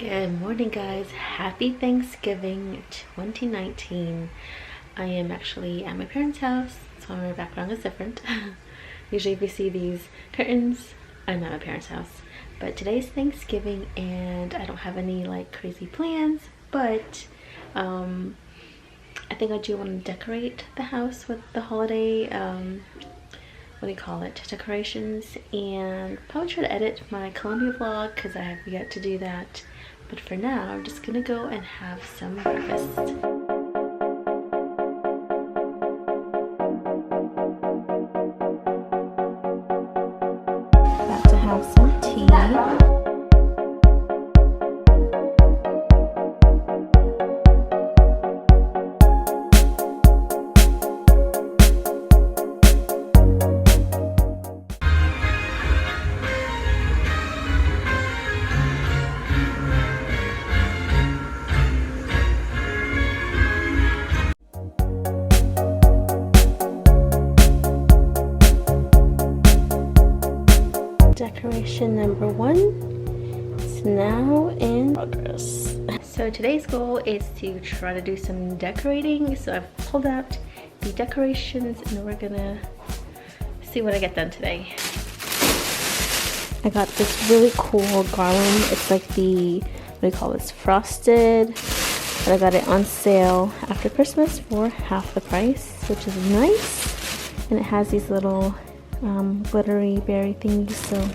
Good morning, guys. Happy Thanksgiving 2019. I am actually at my parents' house, so my background is different. Usually if you see these curtains, I'm at my parents' house. But today's Thanksgiving and I don't have any like crazy plans, but I think I do want to decorate the house with the holiday what do you call it, decorations, and probably try to edit my Colombia vlog because I have yet to do that. But for now, I'm just gonna go and have some breakfast. About to have some tea. Decoration number 1 is now in progress. So today's goal is to try to do some decorating. So I've pulled out the decorations and we're gonna see what I get done today. I got this really cool garland. It's like the, what do you call this, frosted. But I got it on sale after Christmas for half the price, which is nice. And it has these little glittery berry thingies, so I'm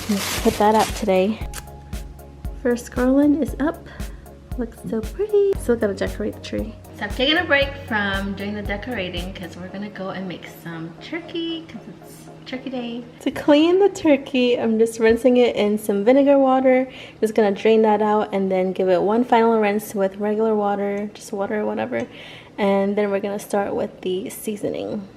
gonna put that up today. First garland is up. Looks so pretty. Still gotta decorate the tree. So I'm taking a break from doing the decorating because we're gonna go and make some turkey because it's turkey day. To clean the turkey, I'm just rinsing it in some vinegar water. Just gonna drain that out and then give it one final rinse with regular water, just water or whatever. And then we're gonna start with the seasoning.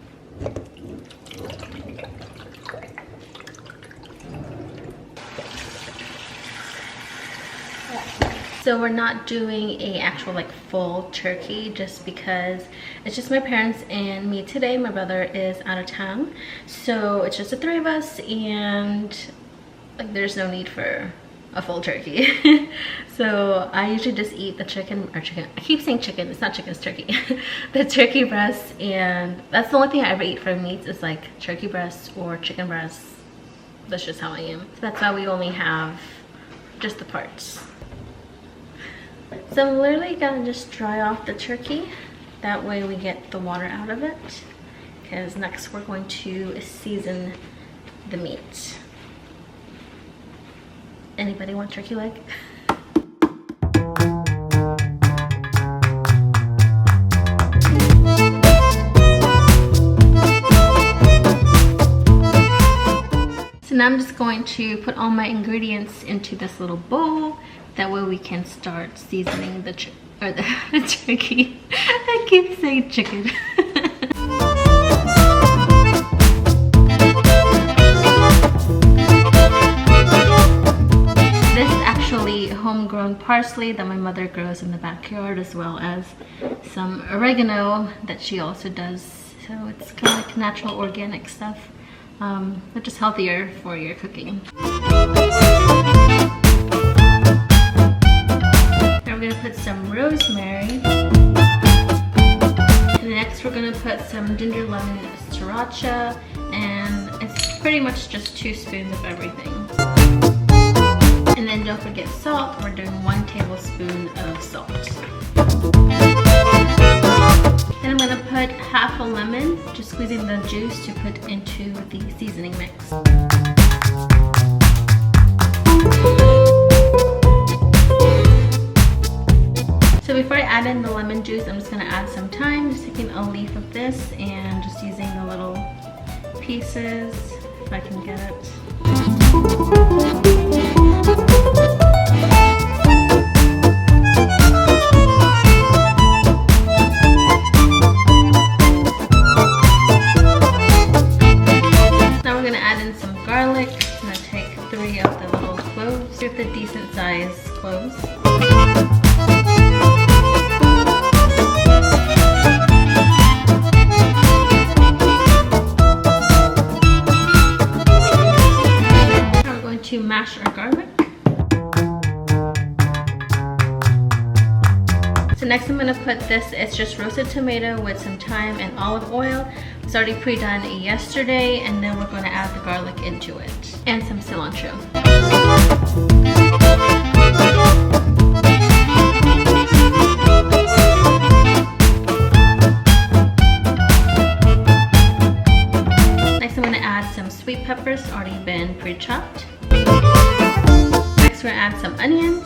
So we're not doing a actual like full turkey just because it's just my parents and me today. My brother is out of town, so it's just the 3 of us, and like there's no need for a full turkey. So I usually just eat the chicken, I keep saying chicken, it's not chicken, it's turkey. The turkey breast, and that's the only thing I ever eat for meats is like turkey breast or chicken breast. That's just how I am. So that's why we only have just the parts. So I'm literally gonna just dry off the turkey. That way we get the water out of it. Because next we're going to season the meat. Anybody want turkey leg? So now I'm just going to put all my ingredients into this little bowl. That way we can start seasoning the turkey. I keep saying chicken. This is actually homegrown parsley that my mother grows in the backyard, as well as some oregano that she also does. So it's kind of like natural organic stuff, but just healthier for your cooking. We're gonna put some rosemary, and next we're gonna put some ginger lemon sriracha, and it's pretty much just 2 spoons of everything. And then don't forget salt. We're doing 1 tablespoon of salt. Then I'm gonna put half a lemon, just squeezing the juice to put into the seasoning mix. So before I add in the lemon juice, I'm just gonna add some thyme, just taking a leaf of this and just using the little pieces, if I can get it. Now we're gonna add in some garlic. I'm gonna take 3 of the little cloves, 3 of the decent sized cloves. to mash our garlic. So next I'm gonna put this, it's just roasted tomato with some thyme and olive oil. It's already pre-done yesterday, and then we're gonna add the garlic into it and some cilantro. Next I'm gonna add some sweet peppers, already been pre-chopped. Next we're gonna add some onions.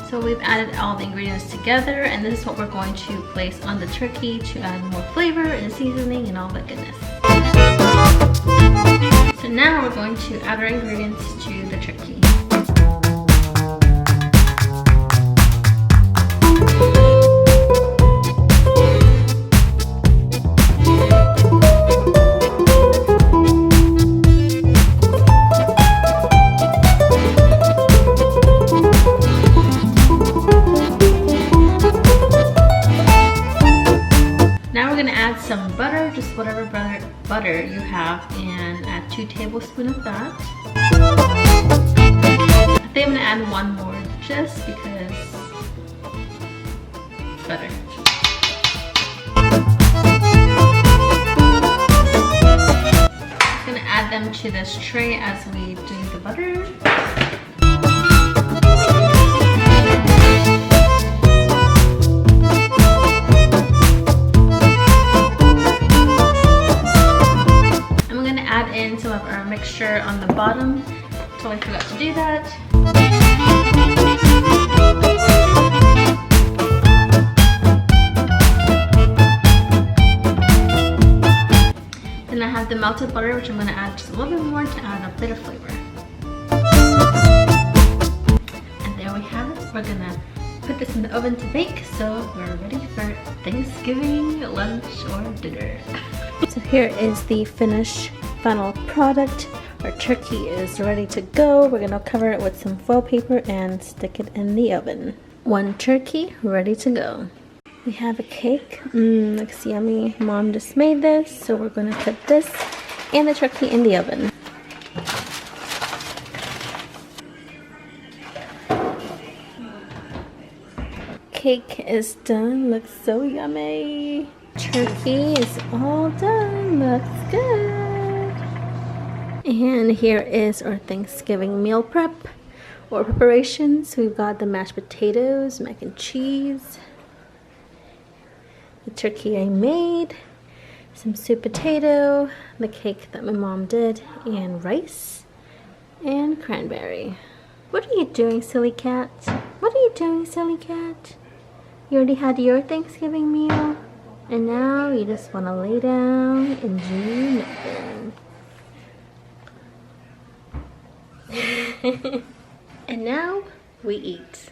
So we've added all the ingredients together, and this is what we're going to place on the turkey to add more flavor and seasoning and all that goodness. So now we're going to add our ingredients to the turkey. Some butter, just whatever butter you have, and add 2 tablespoons of that. I think I'm gonna add 1 more just because it's better. I'm gonna add them to this tray as we do the butter. Some of our mixture on the bottom. Totally forgot to do that. Then I have the melted butter, which I'm going to add just a little bit more to add a bit of flavor. And there we have it. We're going to put this in the oven to bake, so we're ready for Thanksgiving lunch or dinner. So here is the finished final product. Our turkey is ready to go. We're gonna cover it with some foil paper and stick it in the oven. 1 turkey ready to go. We have a cake. Looks yummy. Mom just made this, so we're gonna put this and the turkey in the oven. Cake is done. Looks so yummy. Turkey is all done. Looks good. And here is our Thanksgiving meal prep or preparations. We've got the mashed potatoes, mac and cheese, the turkey I made, some sweet potato, the cake that my mom did, and rice and cranberry. What are you doing, silly cat? What are you doing, silly cat? You already had your Thanksgiving meal, and now you just want to lay down and do nothing. And now we eat.